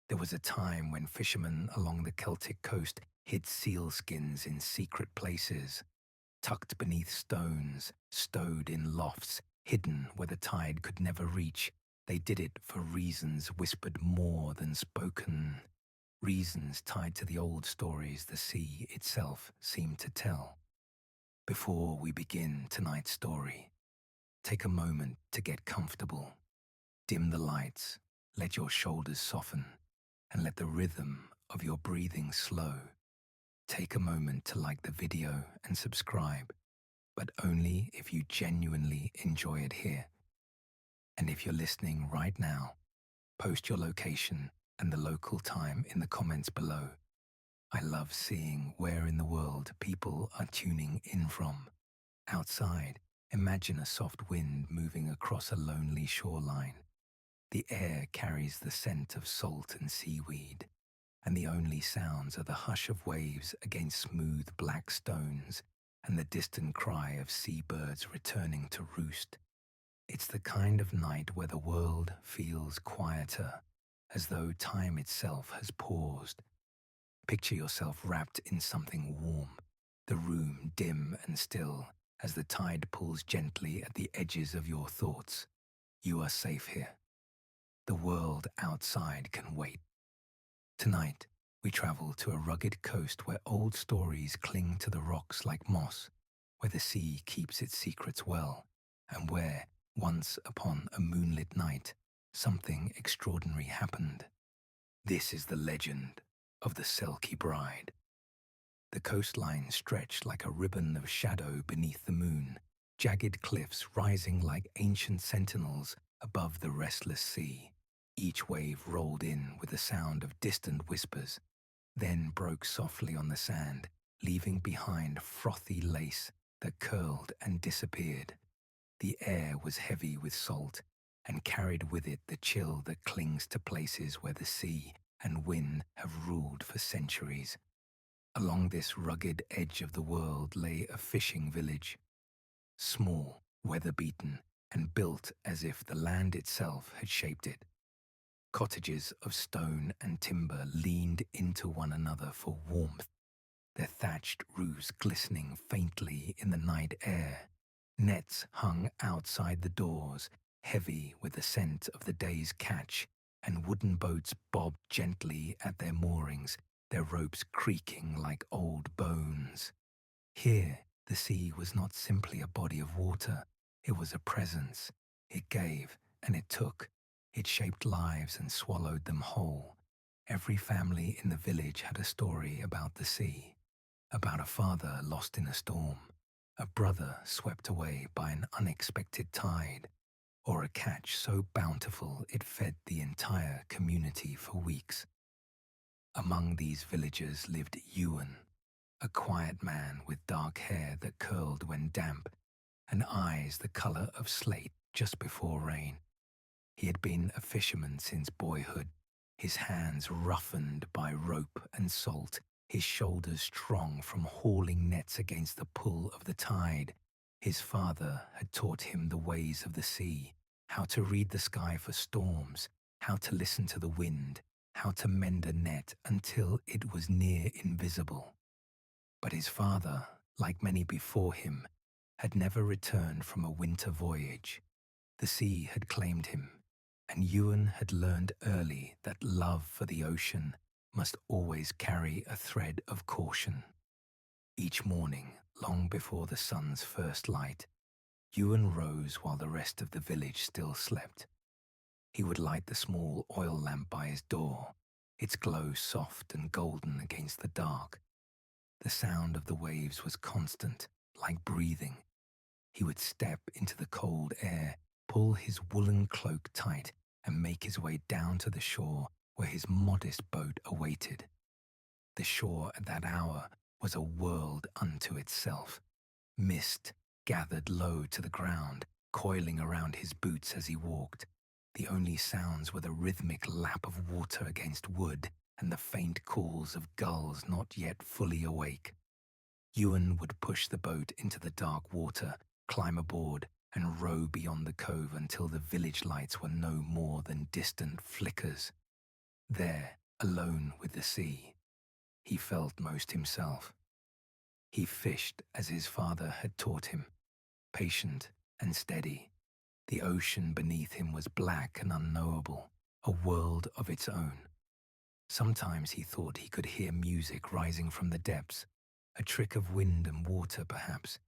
There was a time when fishermen along the Celtic coast hid seal skins in secret places, tucked beneath stones, stowed in lofts, hidden where the tide could never reach. They did it for reasons whispered more than spoken, reasons tied to the old stories the sea itself seemed to tell. Before we begin tonight's story, take a moment to get comfortable. Dim the lights, let your shoulders soften, and let the rhythm of your breathing slow. Take a moment to like the video and subscribe, but only if you genuinely enjoy it here. And if you're listening right now, post your location and the local time in the comments below. I love seeing where in the world people are tuning in from. Outside, imagine a soft wind moving across a lonely shoreline. The air carries the scent of salt and seaweed, and the only sounds are the hush of waves against smooth black stones and the distant cry of seabirds returning to roost. It's the kind of night where the world feels quieter, as though time itself has paused. Picture yourself wrapped in something warm, the room dim and still as the tide pulls gently at the edges of your thoughts. You are safe here. The world outside can wait. Tonight, we travel to a rugged coast where old stories cling to the rocks like moss, where the sea keeps its secrets well, and where, once upon a moonlit night, something extraordinary happened. This is the legend of the Selkie Bride. The coastline stretched like a ribbon of shadow beneath the moon, jagged cliffs rising like ancient sentinels above the restless sea. Each wave rolled in with the sound of distant whispers, then broke softly on the sand, leaving behind frothy lace that curled and disappeared. The air was heavy with salt and carried with it the chill that clings to places where the sea and wind have ruled for centuries. Along this rugged edge of the world lay a fishing village, small, weather-beaten, and built as if the land itself had shaped it. Cottages of stone and timber leaned into one another for warmth, their thatched roofs glistening faintly in the night air. Nets hung outside the doors, heavy with the scent of the day's catch, and wooden boats bobbed gently at their moorings, their ropes creaking like old bones. Here, the sea was not simply a body of water. It was a presence. It gave and it took. It shaped lives and swallowed them whole. Every family in the village had a story about the sea, about a father lost in a storm, a brother swept away by an unexpected tide, or a catch so bountiful it fed the entire community for weeks. Among these villagers lived Ewan, a quiet man with dark hair that curled when damp, and eyes the color of slate just before rain. He had been a fisherman since boyhood, his hands roughened by rope and salt, his shoulders strong from hauling nets against the pull of the tide. His father had taught him the ways of the sea, how to read the sky for storms, how to listen to the wind, how to mend a net until it was near invisible. But his father, like many before him, had never returned from a winter voyage. The sea had claimed him, and Ewan had learned early that love for the ocean must always carry a thread of caution. Each morning, long before the sun's first light, Ewan rose while the rest of the village still slept. He would light the small oil lamp by his door, its glow soft and golden against the dark. The sound of the waves was constant, like breathing. He would step into the cold air, pull his woolen cloak tight, and make his way down to the shore where his modest boat awaited. The shore at that hour was a world unto itself. Mist gathered low to the ground, coiling around his boots as he walked. The only sounds were the rhythmic lap of water against wood and the faint calls of gulls not yet fully awake. Ewan would push the boat into the dark water, climb aboard, and row beyond the cove until the village lights were no more than distant flickers. There, alone with the sea, he felt most himself. He fished as his father had taught him, patient and steady. The ocean beneath him was black and unknowable, a world of its own. Sometimes he thought he could hear music rising from the depths, a trick of wind and water perhaps,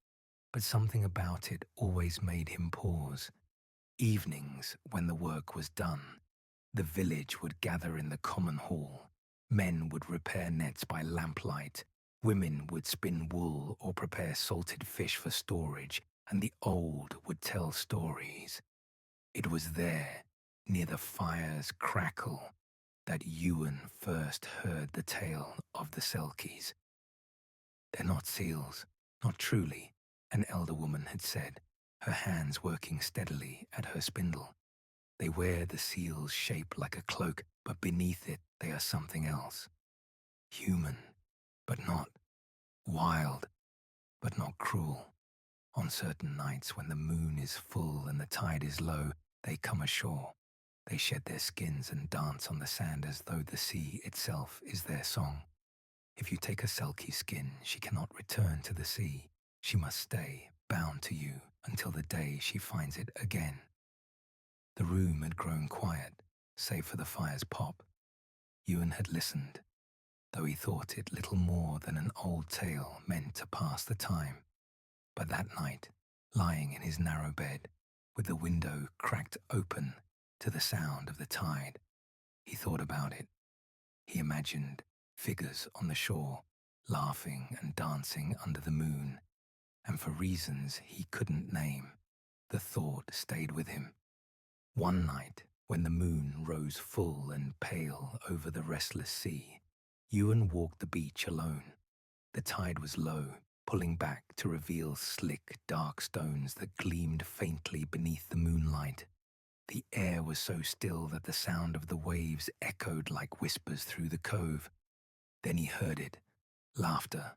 but something about it always made him pause. Evenings, when the work was done, the village would gather in the common hall. Men would repair nets by lamplight, women would spin wool or prepare salted fish for storage, and the old would tell stories. It was there, near the fire's crackle, that Ewan first heard the tale of the Selkies. "They're not seals, not truly," an elder woman had said, her hands working steadily at her spindle. "They wear the seal's shape like a cloak, but beneath it they are something else. Human, but not. Wild, but not cruel. On certain nights when the moon is full and the tide is low, they come ashore. They shed their skins and dance on the sand as though the sea itself is their song. If you take a Selkie skin, she cannot return to the sea. She must stay bound to you until the day she finds it again." The room had grown quiet, save for the fire's pop. Ewan had listened, though he thought it little more than an old tale meant to pass the time. But that night, lying in his narrow bed, with the window cracked open to the sound of the tide, he thought about it. He imagined figures on the shore, laughing and dancing under the moon, and for reasons he couldn't name, the thought stayed with him. One night, when the moon rose full and pale over the restless sea, Ewan walked the beach alone. The tide was low, pulling back to reveal slick, dark stones that gleamed faintly beneath the moonlight. The air was so still that the sound of the waves echoed like whispers through the cove. Then he heard it. Laughter.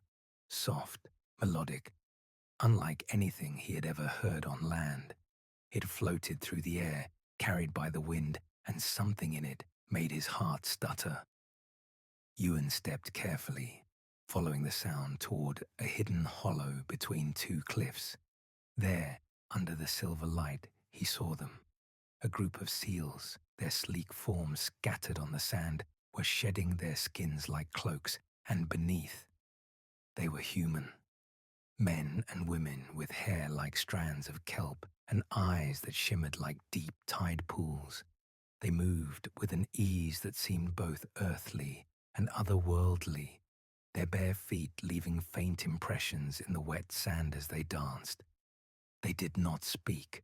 Soft, melodic, unlike anything he had ever heard on land. It floated through the air, carried by the wind, and something in it made his heart stutter. Ewan stepped carefully, following the sound toward a hidden hollow between two cliffs. There, under the silver light, he saw them. A group of seals, their sleek forms scattered on the sand, were shedding their skins like cloaks, and beneath, they were human. Men and women with hair like strands of kelp and eyes that shimmered like deep tide pools. They moved with an ease that seemed both earthly and otherworldly, their bare feet leaving faint impressions in the wet sand as they danced. They did not speak.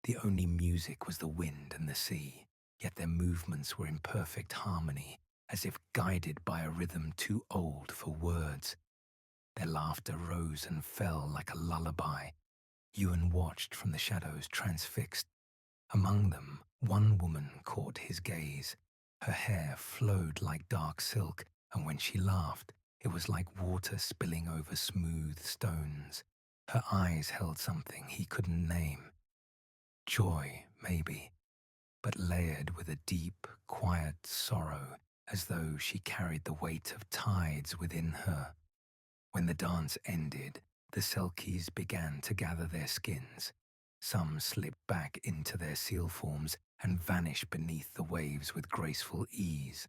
The only music was the wind and the sea, yet their movements were in perfect harmony, as if guided by a rhythm too old for words. Their laughter rose and fell like a lullaby. Ewan watched from the shadows, transfixed. Among them, one woman caught his gaze. Her hair flowed like dark silk, and when she laughed, it was like water spilling over smooth stones. Her eyes held something he couldn't name. Joy, maybe, but layered with a deep, quiet sorrow, as though she carried the weight of tides within her. When the dance ended, the Selkies began to gather their skins. Some slipped back into their seal forms and vanished beneath the waves with graceful ease.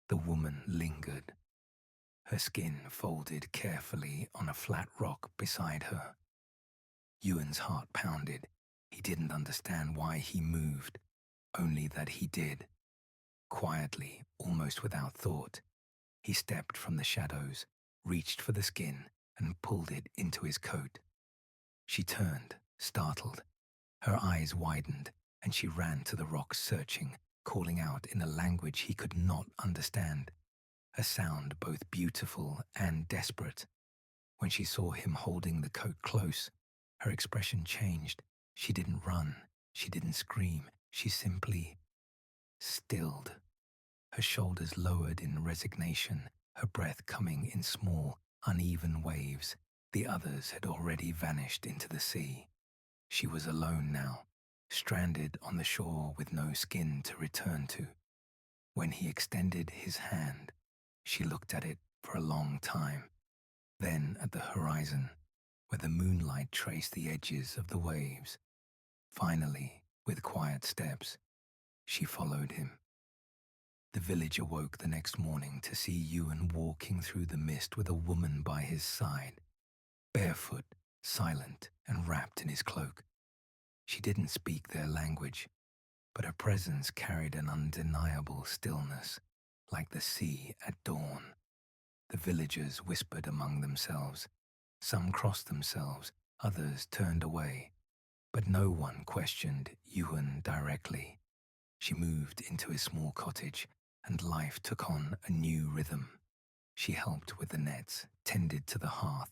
The woman lingered, her skin folded carefully on a flat rock beside her. Ewan's heart pounded. He didn't understand why he moved, only that he did. Quietly, almost without thought, he stepped from the shadows, reached for the skin, and pulled it into his coat. She turned, startled. Her eyes widened, and she ran to the rock, searching, calling out in a language he could not understand, a sound both beautiful and desperate. When she saw him holding the coat close, her expression changed. She didn't run, she didn't scream, she simply stilled. Her shoulders lowered in resignation, her breath coming in small, uneven waves. The others had already vanished into the sea. She was alone now, stranded on the shore with no skin to return to. When he extended his hand, she looked at it for a long time, then at the horizon, where the moonlight traced the edges of the waves. Finally, with quiet steps, she followed him. The village awoke the next morning to see Ewan walking through the mist with a woman by his side, barefoot, silent, and wrapped in his cloak. She didn't speak their language, but her presence carried an undeniable stillness, like the sea at dawn. The villagers whispered among themselves. Some crossed themselves, others turned away, but no one questioned Ewan directly. She moved into his small cottage, and life took on a new rhythm. She helped with the nets, tended to the hearth,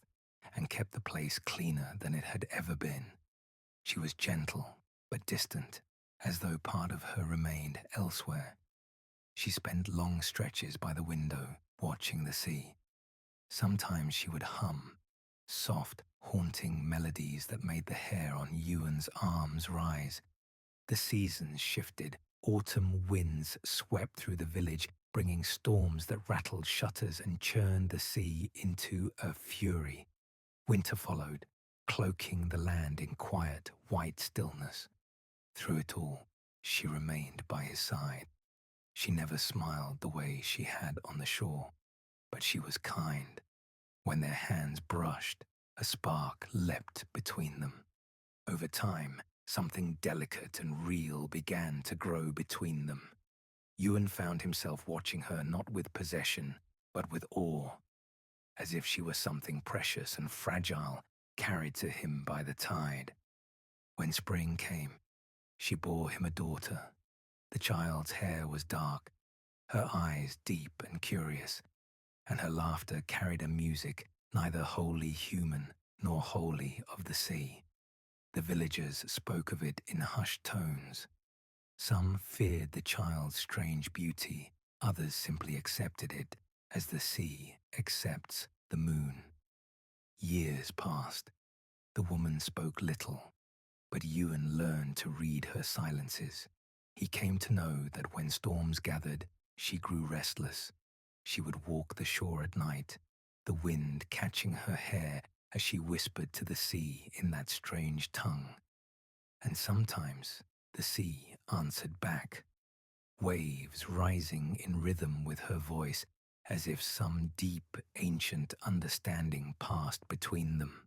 and kept the place cleaner than it had ever been. She was gentle, but distant, as though part of her remained elsewhere. She spent long stretches by the window, watching the sea. Sometimes she would hum, soft, haunting melodies that made the hair on Ewan's arms rise. The seasons shifted. Autumn winds swept through the village, bringing storms that rattled shutters and churned the sea into a fury. Winter followed, cloaking the land in quiet, white stillness. Through it all, she remained by his side. She never smiled the way she had on the shore, but she was kind. When their hands brushed, a spark leapt between them. Over time, something delicate and real began to grow between them. Ewan found himself watching her not with possession, but with awe, as if she were something precious and fragile, carried to him by the tide. When spring came, she bore him a daughter. The child's hair was dark, her eyes deep and curious, and her laughter carried a music neither wholly human nor wholly of the sea. The villagers spoke of it in hushed tones. Some feared the child's strange beauty, others simply accepted it as the sea accepts the moon. Years passed. The woman spoke little, but Ewan learned to read her silences. He came to know that when storms gathered, she grew restless. She would walk the shore at night, the wind catching her hair as she whispered to the sea in that strange tongue. And sometimes the sea answered back, waves rising in rhythm with her voice, as if some deep, ancient understanding passed between them.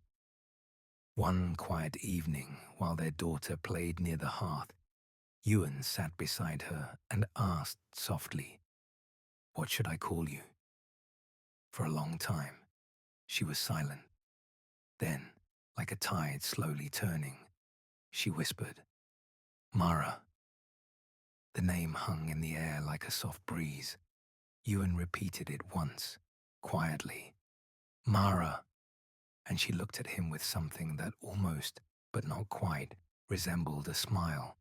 One quiet evening, while their daughter played near the hearth, Ewan sat beside her and asked softly, "What should I call you?" For a long time, she was silent. Then, like a tide slowly turning, she whispered, "Mara." The name hung in the air like a soft breeze. Ewan repeated it once, quietly, "Mara," and she looked at him with something that almost, but not quite, resembled a smile.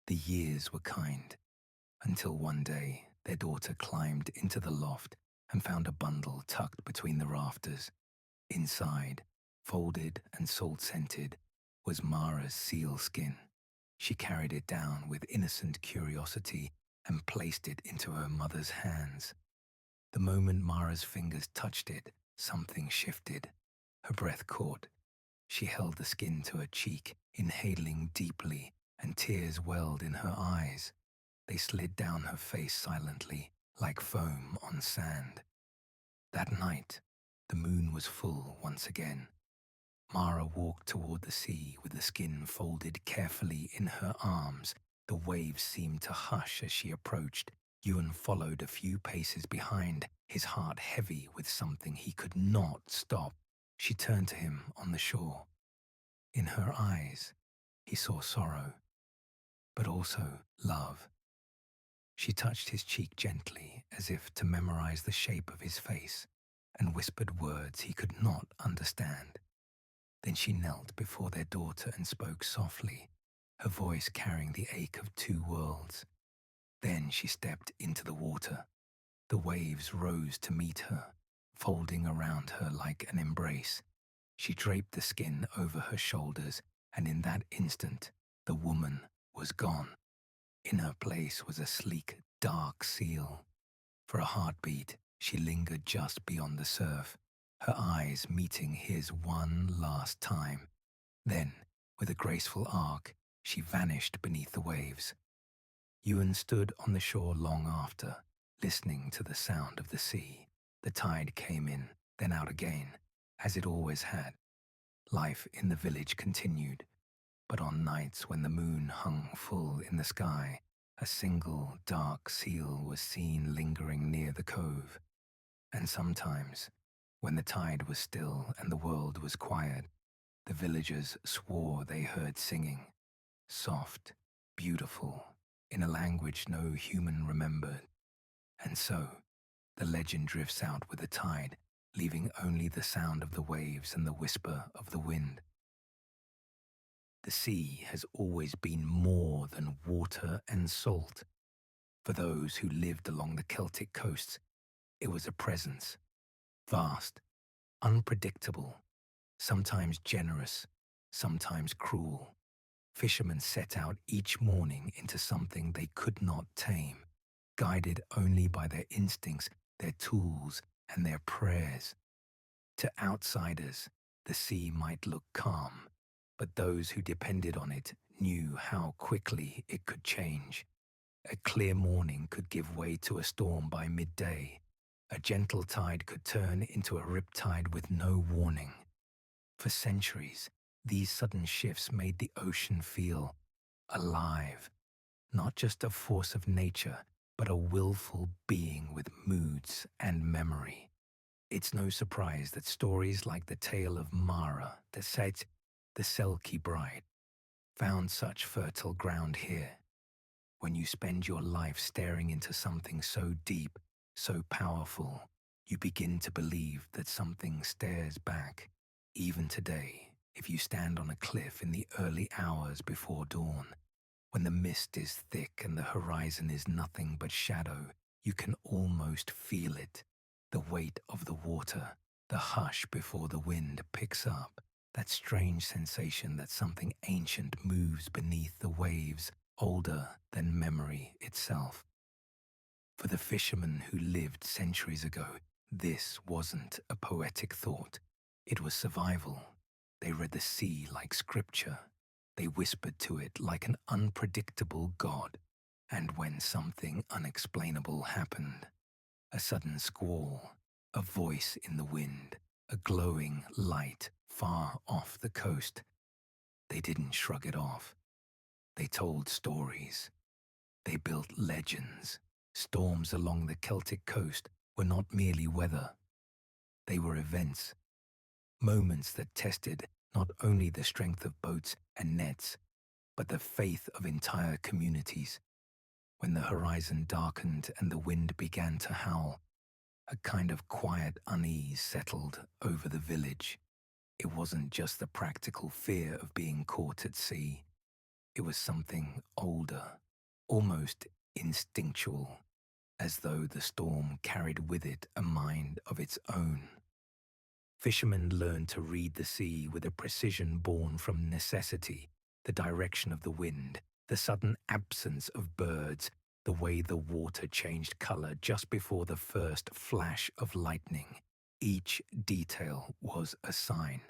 The years were kind, until one day their daughter climbed into the loft and found a bundle tucked between the rafters. Inside, folded and salt-scented, was Mara's sealskin. She carried it down with innocent curiosity and placed it into her mother's hands. The moment Mara's fingers touched it, something shifted. Her breath caught. She held the skin to her cheek, inhaling deeply, and tears welled in her eyes. They slid down her face silently, like foam on sand. That night, the moon was full once again. Mara walked toward the sea with the skin folded carefully in her arms. The waves seemed to hush as she approached. Ewan followed a few paces behind, his heart heavy with something he could not stop. She turned to him on the shore. In her eyes, he saw sorrow, but also love. She touched his cheek gently, as if to memorize the shape of his face, and whispered words he could not understand. Then she knelt before their daughter and spoke softly, her voice carrying the ache of two worlds. Then she stepped into the water. The waves rose to meet her, folding around her like an embrace. She draped the skin over her shoulders, and in that instant, the woman was gone. In her place was a sleek, dark seal. For a heartbeat, she lingered just beyond the surf, her eyes meeting his one last time. Then, with a graceful arc, she vanished beneath the waves. Ewan stood on the shore long after, listening to the sound of the sea. The tide came in, then out again, as it always had. Life in the village continued, but on nights when the moon hung full in the sky, a single dark seal was seen lingering near the cove. And sometimes, when the tide was still and the world was quiet, the villagers swore they heard singing, soft, beautiful, in a language no human remembered. And so, the legend drifts out with the tide, leaving only the sound of the waves and the whisper of the wind. The sea has always been more than water and salt. For those who lived along the Celtic coasts, it was a presence, vast, unpredictable, sometimes generous, sometimes cruel. Fishermen set out each morning into something they could not tame, guided only by their instincts, their tools, and their prayers. To outsiders, the sea might look calm, but those who depended on it knew how quickly it could change. A clear morning could give way to a storm by midday. A gentle tide could turn into a riptide with no warning. For centuries, these sudden shifts made the ocean feel alive, not just a force of nature, but a willful being with moods and memory. It's no surprise that stories like the tale of Mara, the Selkie Bride, found such fertile ground here. When you spend your life staring into something so deep, so powerful, you begin to believe that something stares back. Even today, if you stand on a cliff in the early hours before dawn, when the mist is thick and the horizon is nothing but shadow, you can almost feel it. The weight of the water, the hush before the wind picks up, that strange sensation that something ancient moves beneath the waves, older than memory itself. For the fishermen who lived centuries ago, this wasn't a poetic thought. It was survival. They read the sea like scripture. They whispered to it like an unpredictable god. And when something unexplainable happened, a sudden squall, a voice in the wind, a glowing light far off the coast, they didn't shrug it off. They told stories. They built legends. Storms along the Celtic coast were not merely weather. They were events, moments that tested not only the strength of boats and nets, but the faith of entire communities. When the horizon darkened and the wind began to howl, a kind of quiet unease settled over the village. It wasn't just the practical fear of being caught at sea. It was something older, almost instinctual, as though the storm carried with it a mind of its own. Fishermen learned to read the sea with a precision born from necessity, the direction of the wind, the sudden absence of birds, the way the water changed color just before the first flash of lightning. Each detail was a sign.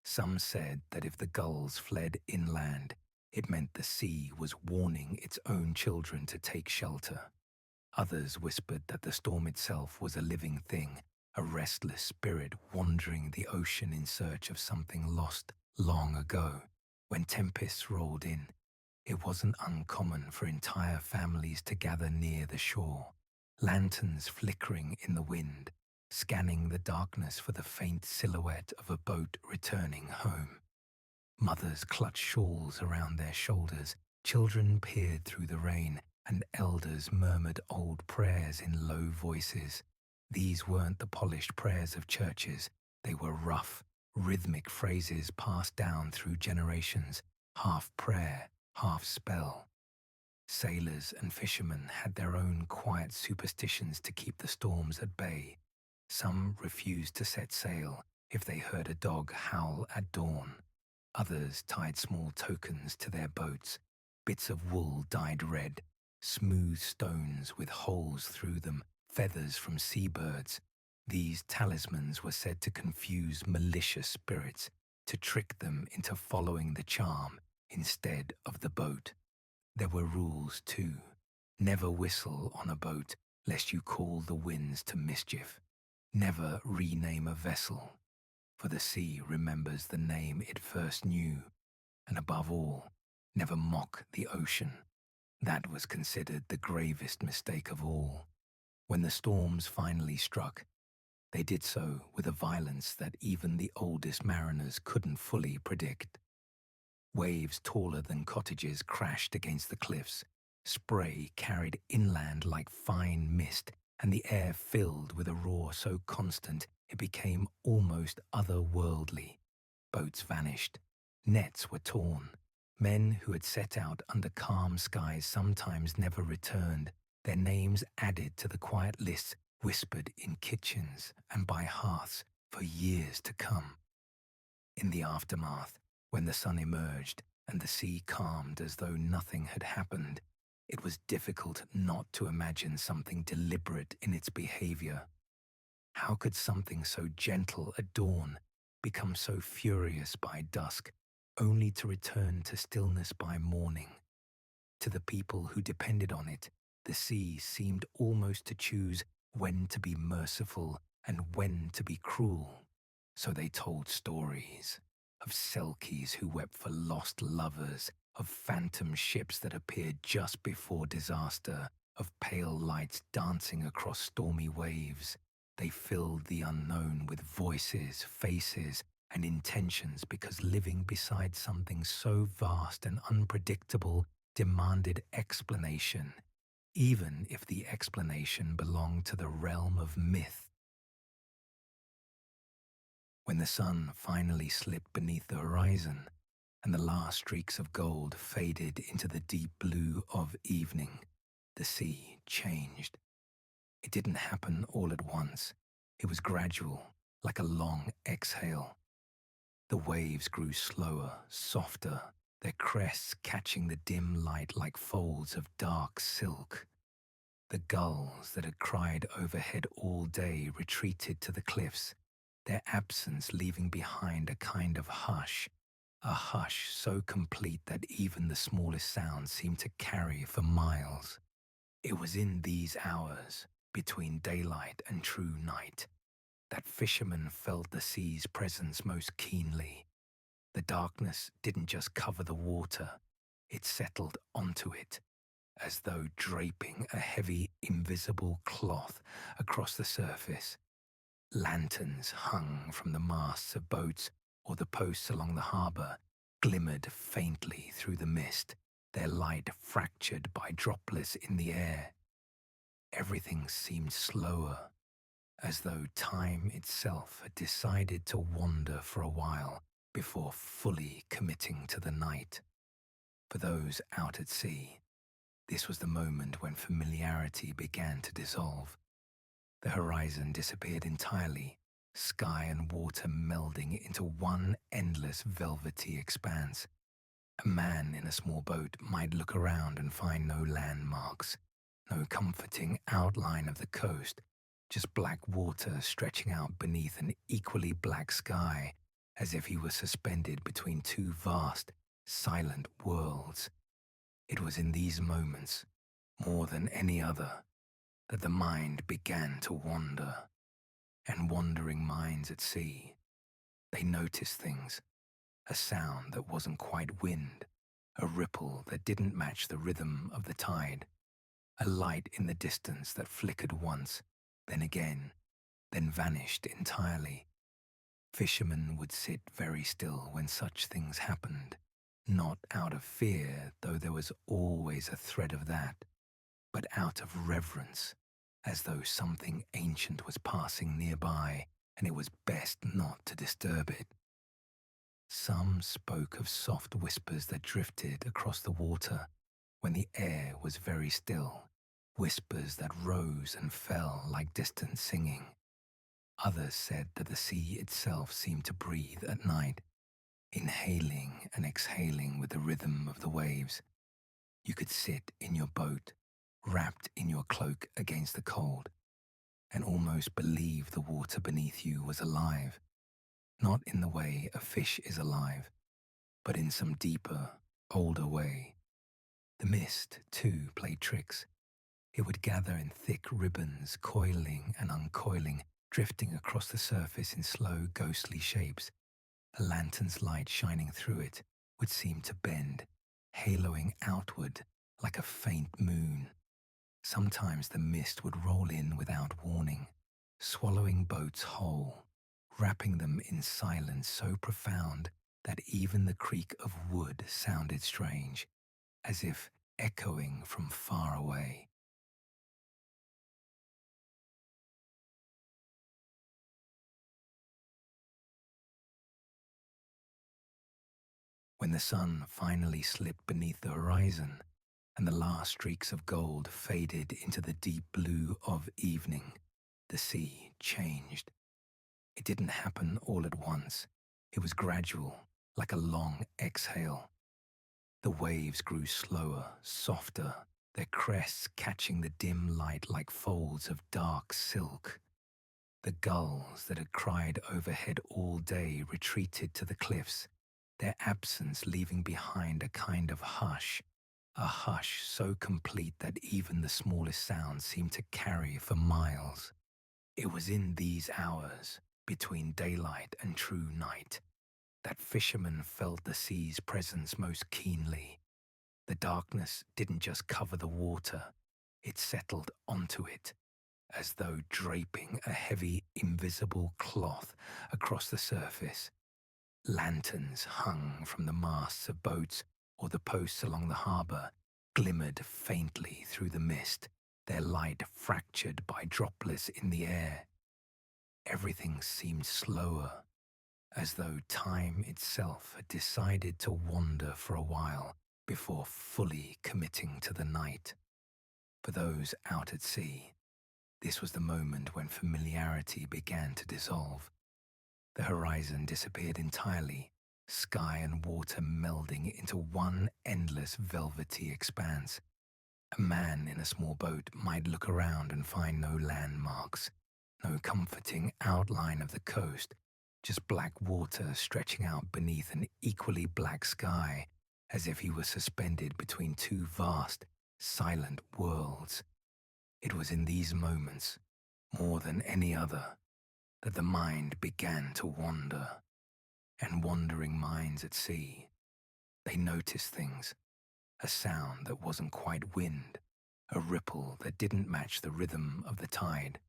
Some said that if the gulls fled inland, it meant the sea was warning its own children to take shelter. Others whispered that the storm itself was a living thing, a restless spirit wandering the ocean in search of something lost long ago. When tempests rolled in, it wasn't uncommon for entire families to gather near the shore, lanterns flickering in the wind, scanning the darkness for the faint silhouette of a boat returning home. Mothers clutched shawls around their shoulders, children peered through the rain, and elders murmured old prayers in low voices. These weren't the polished prayers of churches. They were rough, rhythmic phrases passed down through generations, half prayer, half spell. Sailors and fishermen had their own quiet superstitions to keep the storms at bay. Some refused to set sail if they heard a dog howl at dawn. Others tied small tokens to their boats, bits of wool dyed red, smooth stones with holes through them, feathers from seabirds. These talismans were said to confuse malicious spirits, to trick them into following the charm instead of the boat. There were rules, too. Never whistle on a boat, lest you call the winds to mischief. Never rename a vessel, for the sea remembers the name it first knew. And above all, never mock the ocean. That was considered the gravest mistake of all. When the storms finally struck, they did so with a violence that even the oldest mariners couldn't fully predict. Waves taller than cottages crashed against the cliffs. Spray carried inland like fine mist, and the air filled with a roar so constant it became almost otherworldly. Boats vanished. Nets were torn. Men who had set out under calm skies sometimes never returned, their names added to the quiet lists whispered in kitchens and by hearths for years to come. In the aftermath, when the sun emerged and the sea calmed as though nothing had happened, it was difficult not to imagine something deliberate in its behavior. How could something so gentle at dawn become so furious by dusk, only to return to stillness by morning? To the people who depended on it, the sea seemed almost to choose when to be merciful and when to be cruel. So they told stories of Selkies who wept for lost lovers, of phantom ships that appeared just before disaster, of pale lights dancing across stormy waves. They filled the unknown with voices, faces, and intentions because living beside something so vast and unpredictable demanded explanation, even if the explanation belonged to the realm of myth. When the sun finally slipped beneath the horizon and the last streaks of gold faded into the deep blue of evening, the sea changed. It didn't happen all at once. It was gradual, like a long exhale. The waves grew slower, softer, their crests catching the dim light like folds of dark silk. The gulls that had cried overhead all day retreated to the cliffs, their absence leaving behind a kind of hush, a hush so complete that even the smallest sound seemed to carry for miles. It was in these hours, between daylight and true night, that fishermen felt the sea's presence most keenly. The darkness didn't just cover the water, it settled onto it, as though draping a heavy, invisible cloth across the surface. Lanterns hung from the masts of boats or the posts along the harbour glimmered faintly through the mist, their light fractured by droplets in the air. Everything seemed slower, as though time itself had decided to wander for a while before fully committing to the night. For those out at sea, this was the moment when familiarity began to dissolve. The horizon disappeared entirely, sky and water melding into one endless velvety expanse. A man in a small boat might look around and find no landmarks, no comforting outline of the coast, just black water stretching out beneath an equally black sky, as if he was suspended between two vast, silent worlds. It was in these moments, more than any other, that the mind began to wander. And wandering minds at sea, they noticed things, a sound that wasn't quite wind, a ripple that didn't match the rhythm of the tide, a light in the distance that flickered once, then again, then vanished entirely. Fishermen would sit very still when such things happened, not out of fear, though there was always a thread of that, but out of reverence, as though something ancient was passing nearby and it was best not to disturb it. Some spoke of soft whispers that drifted across the water when the air was very still, whispers that rose and fell like distant singing. Others said that the sea itself seemed to breathe at night, inhaling and exhaling with the rhythm of the waves. You could sit in your boat, wrapped in your cloak against the cold, and almost believe the water beneath you was alive, not in the way a fish is alive, but in some deeper, older way. The mist, too, played tricks. It would gather in thick ribbons, coiling and uncoiling, drifting across the surface in slow, ghostly shapes. A lantern's light shining through it would seem to bend, haloing outward like a faint moon. Sometimes the mist would roll in without warning, swallowing boats whole, wrapping them in silence so profound that even the creak of wood sounded strange, as if echoing from far away. When the sun finally slipped beneath the horizon and the last streaks of gold faded into the deep blue of evening, the sea changed. It didn't happen all at once. It was gradual, like a long exhale. The waves grew slower, softer, their crests catching the dim light like folds of dark silk. The gulls that had cried overhead all day retreated to the cliffs, their absence leaving behind a kind of hush, a hush so complete that even the smallest sound seemed to carry for miles. It was in these hours, between daylight and true night, that fishermen felt the sea's presence most keenly. The darkness didn't just cover the water, it settled onto it, as though draping a heavy, invisible cloth across the surface. Lanterns hung from the masts of boats or the posts along the harbour glimmered faintly through the mist, their light fractured by droplets in the air. Everything seemed slower, as though time itself had decided to wander for a while before fully committing to the night. For those out at sea, this was the moment when familiarity began to dissolve. The horizon disappeared entirely, sky and water melding into one endless velvety expanse. A man in a small boat might look around and find no landmarks, no comforting outline of the coast, just black water stretching out beneath an equally black sky, as if he was suspended between two vast, silent worlds. It was in these moments, more than any other, that the mind began to wander. And wandering minds at sea, they noticed things, a sound that wasn't quite wind, a ripple that didn't match the rhythm of the tide,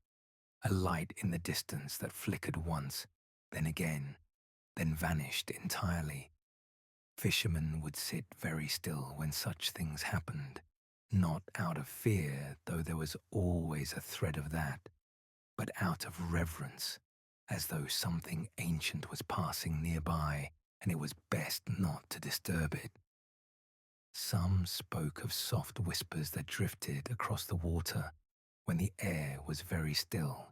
a light in the distance that flickered once, then again, then vanished entirely. Fishermen would sit very still when such things happened, not out of fear, though there was always a thread of that, but out of reverence, as though something ancient was passing nearby and it was best not to disturb it. Some spoke of soft whispers that drifted across the water when the air was very still,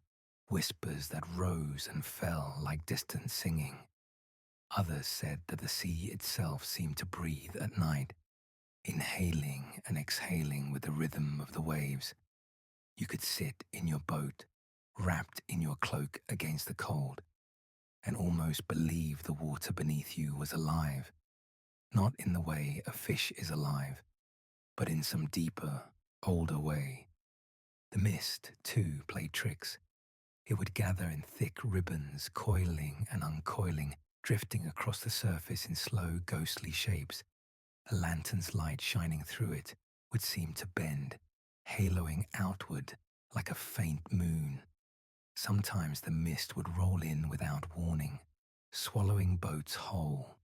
whispers that rose and fell like distant singing. Others said that the sea itself seemed to breathe at night, inhaling and exhaling with the rhythm of the waves. You could sit in your boat, wrapped in your cloak against the cold, and almost believe the water beneath you was alive, not in the way a fish is alive, but in some deeper, older way. The mist, too, played tricks. It would gather in thick ribbons, coiling and uncoiling, drifting across the surface in slow, ghostly shapes. A lantern's light shining through it would seem to bend, haloing outward like a faint moon. Sometimes the mist would roll in without warning, swallowing boats whole,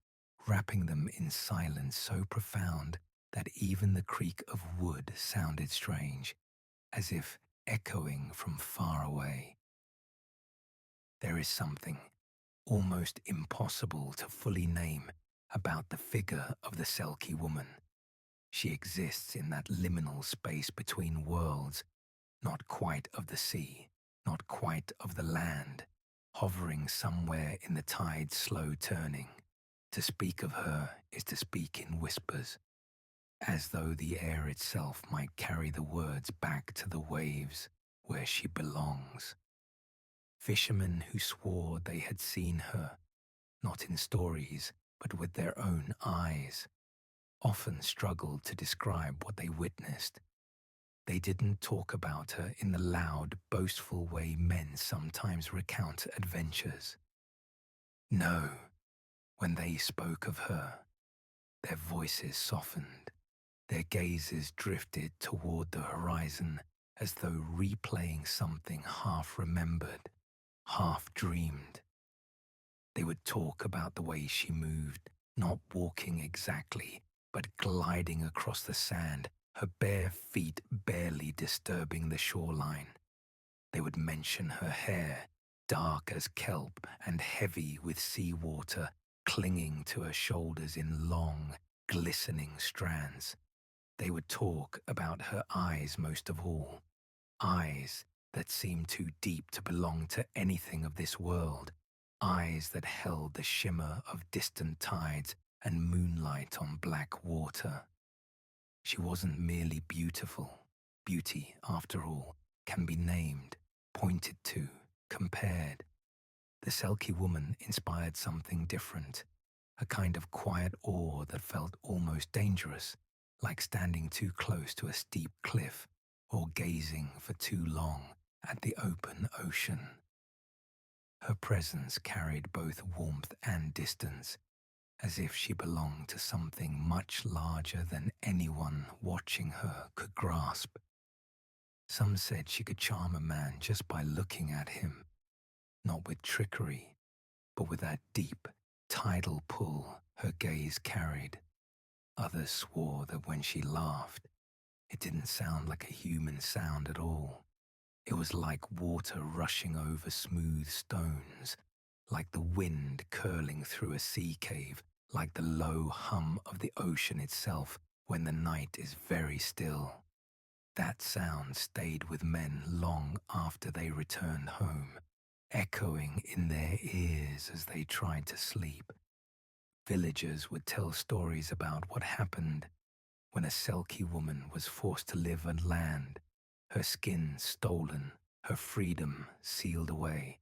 wrapping them in silence so profound that even the creak of wood sounded strange, as if echoing from far away. There is something almost impossible to fully name about the figure of the Selkie woman. She exists in that liminal space between worlds, not quite of the sea, not quite of the land, hovering somewhere in the tide's slow turning. To speak of her is to speak in whispers. as though the air itself might carry the words back to the waves where she belongs. Fishermen who swore they had seen her, not in stories, but with their own eyes, often struggled to describe what they witnessed. They didn't talk about her in the loud, boastful way men sometimes recount adventures. No, when they spoke of her, their voices softened, their gazes drifted toward the horizon as though replaying something half remembered, half dreamed. They would talk about the way she moved, not walking exactly, but gliding across the sand, her bare feet barely disturbing the shoreline. They would mention her hair, dark as kelp and heavy with seawater, clinging to her shoulders in long, glistening strands. They would talk about her eyes most of all, eyes that seemed too deep to belong to anything of this world, eyes that held the shimmer of distant tides and moonlight on black water. She wasn't merely beautiful. Beauty, after all, can be named, pointed to, compared. The Selkie woman inspired something different, a kind of quiet awe that felt almost dangerous, like standing too close to a steep cliff or gazing for too long at the open ocean. Her presence carried both warmth and distance, as if she belonged to something much larger than anyone watching her could grasp. Some said she could charm a man just by looking at him, not with trickery, but with that deep, tidal pull her gaze carried. Others swore that when she laughed, it didn't sound like a human sound at all. It was like water rushing over smooth stones, like the wind curling through a sea cave, like the low hum of the ocean itself when the night is very still. That sound stayed with men long after they returned home, echoing in their ears as they tried to sleep. Villagers would tell stories about what happened when a Selkie woman was forced to live on land, her skin stolen, her freedom sealed away.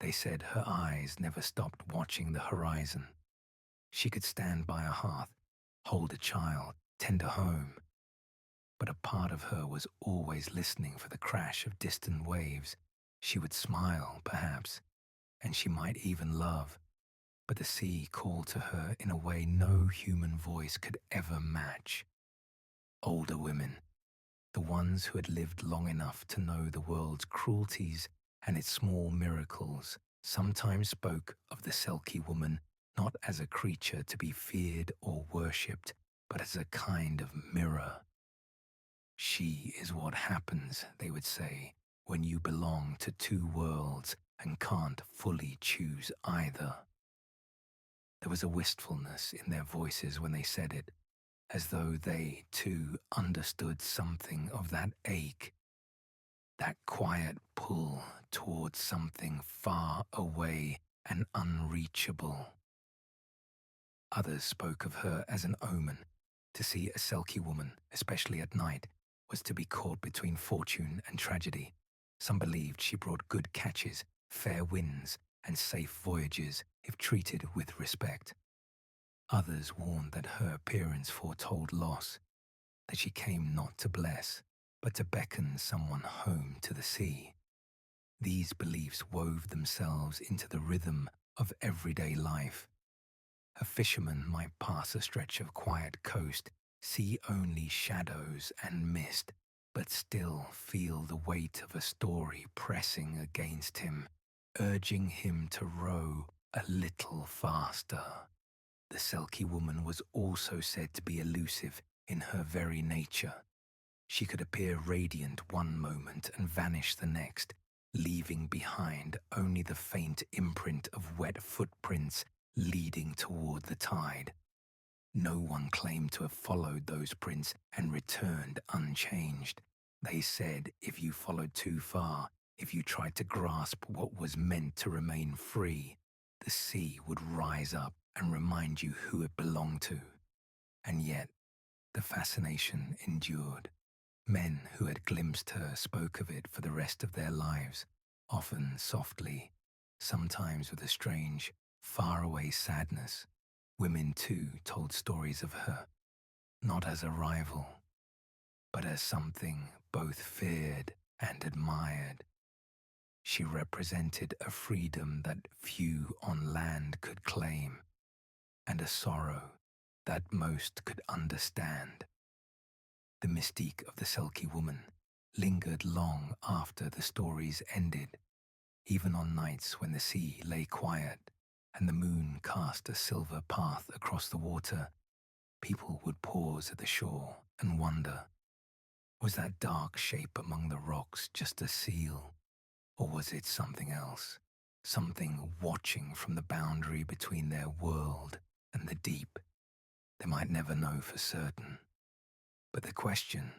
They said her eyes never stopped watching the horizon. She could stand by a hearth, hold a child, tend a home, but a part of her was always listening for the crash of distant waves. She would smile, perhaps, and she might even love, but the sea called to her in a way no human voice could ever match. Older women, the ones who had lived long enough to know the world's cruelties and its small miracles, sometimes spoke of the Selkie woman not as a creature to be feared or worshipped, but as a kind of mirror. She is what happens, they would say, when you belong to two worlds and can't fully choose either. There was a wistfulness in their voices when they said it, as though they, too, understood something of that ache, that quiet pull towards something far away and unreachable. Others spoke of her as an omen. To see a Selkie woman, especially at night, was to be caught between fortune and tragedy. Some believed she brought good catches, fair winds, and safe voyages if treated with respect. Others warned that her appearance foretold loss, that she came not to bless, but to beckon someone home to the sea. These beliefs wove themselves into the rhythm of everyday life. A fisherman might pass a stretch of quiet coast, see only shadows and mist, but still feel the weight of a story pressing against him, urging him to row a little faster. The Selkie woman was also said to be elusive in her very nature. She could appear radiant one moment and vanish the next, leaving behind only the faint imprint of wet footprints leading toward the tide. No one claimed to have followed those prints and returned unchanged. They said if you followed too far, if you tried to grasp what was meant to remain free, the sea would rise up and remind you who it belonged to. And yet, the fascination endured. Men who had glimpsed her spoke of it for the rest of their lives, often softly, sometimes with a strange, faraway sadness. Women, too, told stories of her, not as a rival, but as something both feared and admired. She represented a freedom that few on land could claim, and a sorrow that most could understand. The mystique of the Selkie woman lingered long after the stories ended, even on nights when the sea lay quiet and the moon cast a silver path across the water. People would pause at the shore and wonder, was that dark shape among the rocks just a seal, or was it something else, something watching from the boundary between their world and the deep? They might never know for certain. But the question,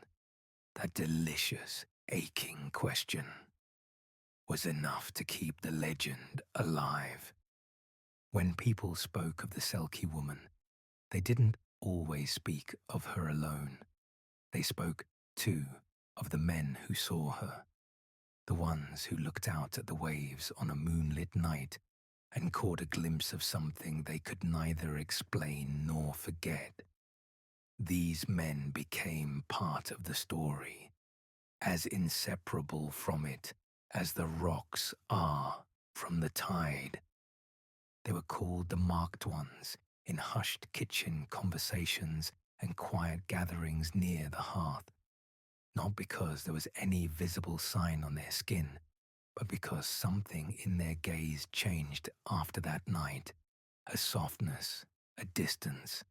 that delicious, aching question, was enough to keep the legend alive. When people spoke of the Selkie woman, they didn't always speak of her alone. They spoke, too, of the men who saw her, the ones who looked out at the waves on a moonlit night and caught a glimpse of something they could neither explain nor forget. These men became part of the story, as inseparable from it as the rocks are from the tide. They were called the marked ones in hushed kitchen conversations and quiet gatherings near the hearth, not because there was any visible sign on their skin, but because something in their gaze changed after that night. A softness, a distance,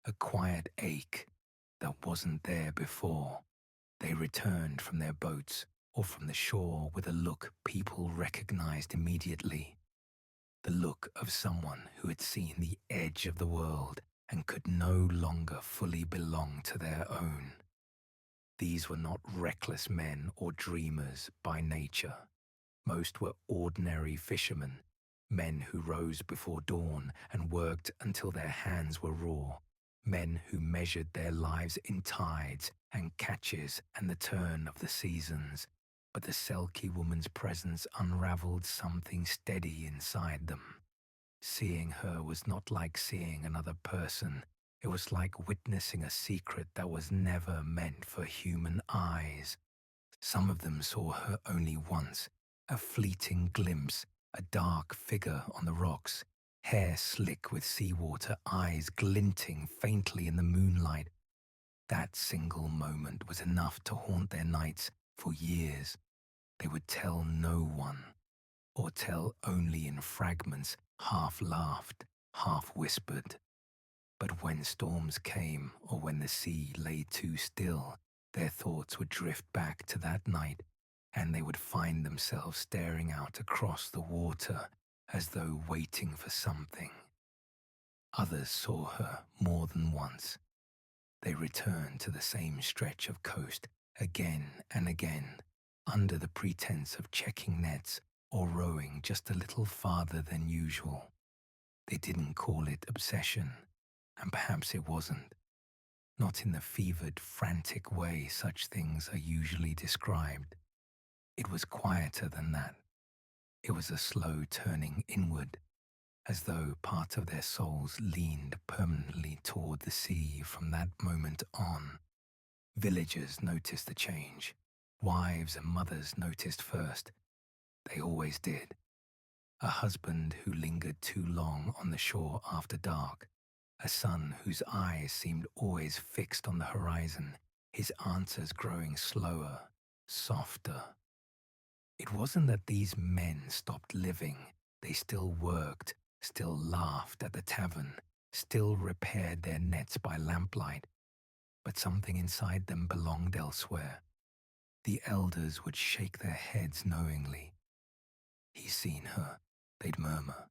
a quiet ache that wasn't there before. They returned from their boats or from the shore with a look people recognized immediately. The look of someone who had seen the edge of the world and could no longer fully belong to their own. These were not reckless men or dreamers by nature. Most were ordinary fishermen, men who rose before dawn and worked until their hands were raw, men who measured their lives in tides and catches and the turn of the seasons. But the Selkie woman's presence unraveled something steady inside them. Seeing her was not like seeing another person. It was like witnessing a secret that was never meant for human eyes. Some of them saw her only once, a fleeting glimpse, a dark figure on the rocks, hair slick with seawater, eyes glinting faintly in the moonlight. That single moment was enough to haunt their nights for years. They would tell no one, or tell only in fragments, half laughed, half whispered. But when storms came, or when the sea lay too still, their thoughts would drift back to that night, and they would find themselves staring out across the water as though waiting for something. Others saw her more than once. They returned to the same stretch of coast again and again, under the pretense of checking nets or rowing just a little farther than usual. They didn't call it obsession, and perhaps it wasn't. Not in the fevered, frantic way such things are usually described. It was quieter than that. It was a slow turning inward, as though part of their souls leaned permanently toward the sea from that moment on. Villagers noticed the change. Wives and mothers noticed first. They always did. A husband who lingered too long on the shore after dark. A son whose eyes seemed always fixed on the horizon, his answers growing slower, softer. It wasn't that these men stopped living. They still worked, still laughed at the tavern, still repaired their nets by lamplight. But something inside them belonged elsewhere. The elders would shake their heads knowingly. He's seen her, they'd murmur,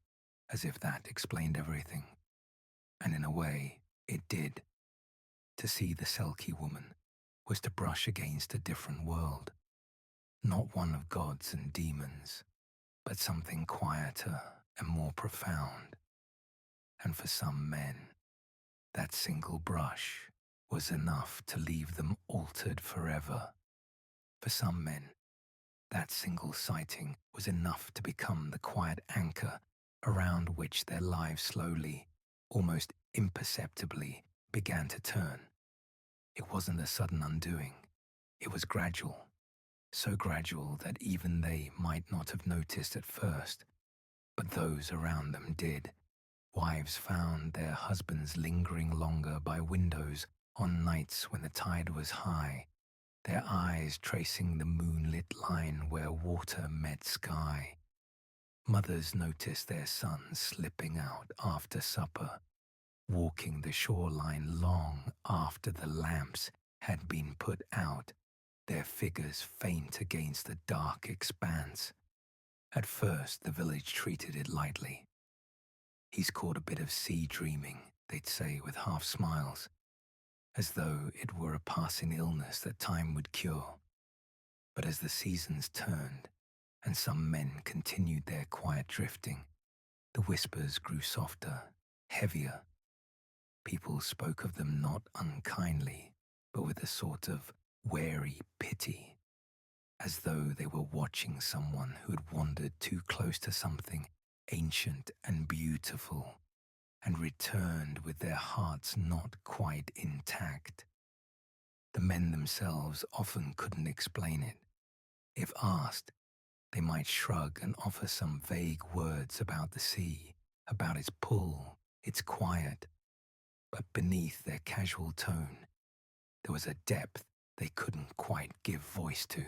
as if that explained everything. And in a way, it did. To see the Selkie woman was to brush against a different world. Not one of gods and demons, but something quieter and more profound. And for some men, that single brush was enough to leave them altered forever. For some men, that single sighting was enough to become the quiet anchor around which their lives slowly, almost imperceptibly, began to turn. It wasn't a sudden undoing. It was gradual, so gradual that even they might not have noticed at first, but those around them did. Wives found their husbands lingering longer by windows on nights when the tide was high, their eyes tracing the moonlit line where water met sky. Mothers noticed their sons slipping out after supper, walking the shoreline long after the lamps had been put out, their figures faint against the dark expanse. At first, the village treated it lightly. "He's caught a bit of sea dreaming," they'd say with half smiles, as though it were a passing illness that time would cure. But as the seasons turned, and some men continued their quiet drifting, the whispers grew softer, heavier. People spoke of them not unkindly, but with a sort of wary pity, as though they were watching someone who had wandered too close to something ancient and beautiful, and returned with their hearts not quite intact. The men themselves often couldn't explain it. If asked, they might shrug and offer some vague words about the sea, about its pull, its quiet. But beneath their casual tone, there was a depth they couldn't quite give voice to.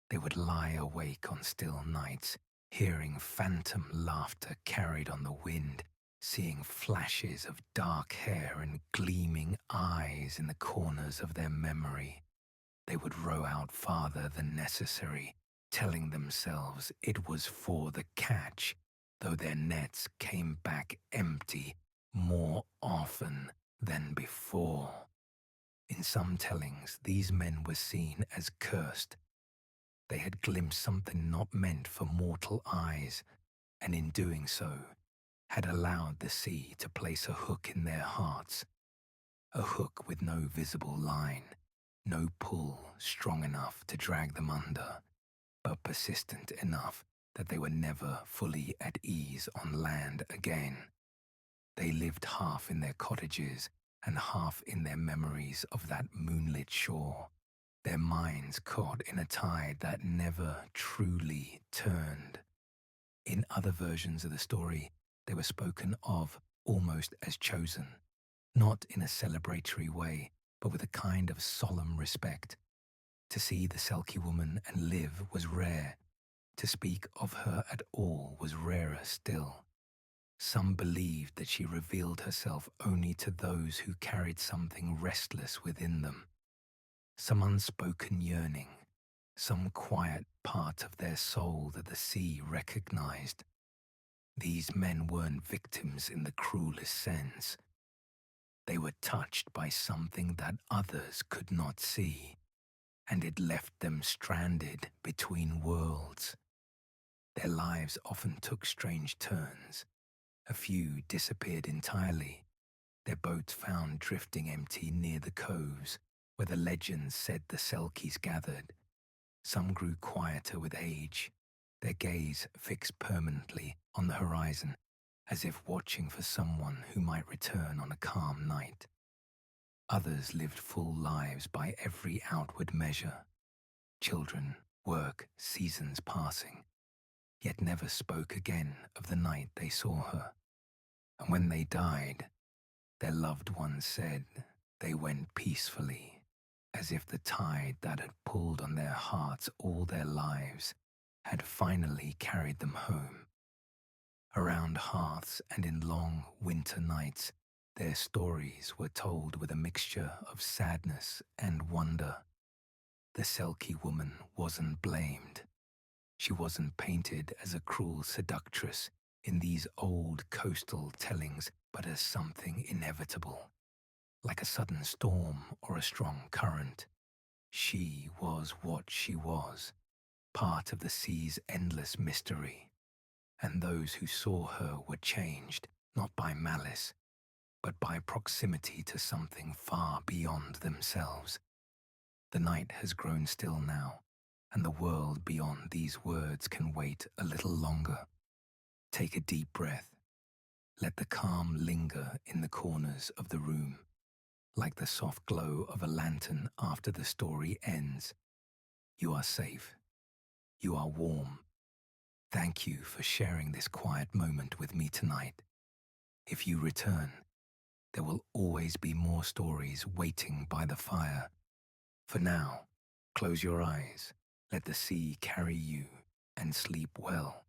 They would lie awake on still nights, hearing phantom laughter carried on the wind, seeing flashes of dark hair and gleaming eyes in the corners of their memory. They would row out farther than necessary, telling themselves it was for the catch, though their nets came back empty more often than before. In some tellings, these men were seen as cursed. They had glimpsed something not meant for mortal eyes, and in doing so, had allowed the sea to place a hook in their hearts, a hook with no visible line, no pull strong enough to drag them under, but persistent enough that they were never fully at ease on land again. They lived half in their cottages and half in their memories of that moonlit shore, their minds caught in a tide that never truly turned. In other versions of the story, they were spoken of almost as chosen, not in a celebratory way, but with a kind of solemn respect. To see the Selkie woman and live was rare. To speak of her at all was rarer still. Some believed that she revealed herself only to those who carried something restless within them, some unspoken yearning, some quiet part of their soul that the sea recognized. These men weren't victims in the cruelest sense. They were touched by something that others could not see, and it left them stranded between worlds. Their lives often took strange turns. A few disappeared entirely, their boats found drifting empty near the coves where the legends said the Selkies gathered. Some grew quieter with age, their gaze fixed permanently on the horizon, as if watching for someone who might return on a calm night. Others lived full lives by every outward measure, children, work, seasons passing, yet never spoke again of the night they saw her. And when they died, their loved ones said they went peacefully, as if the tide that had pulled on their hearts all their lives had finally carried them home. Around hearths and in long winter nights, their stories were told with a mixture of sadness and wonder. The Selkie woman wasn't blamed. She wasn't painted as a cruel seductress in these old coastal tellings, but as something inevitable, like a sudden storm or a strong current. She was what she was, part of the sea's endless mystery, and those who saw her were changed, not by malice, but by proximity to something far beyond themselves. The night has grown still now, and the world beyond these words can wait a little longer. Take a deep breath. Let the calm linger in the corners of the room, like the soft glow of a lantern after the story ends. You are safe. You are warm. Thank you for sharing this quiet moment with me tonight. If you return, there will always be more stories waiting by the fire. For now, close your eyes, let the sea carry you, and sleep well.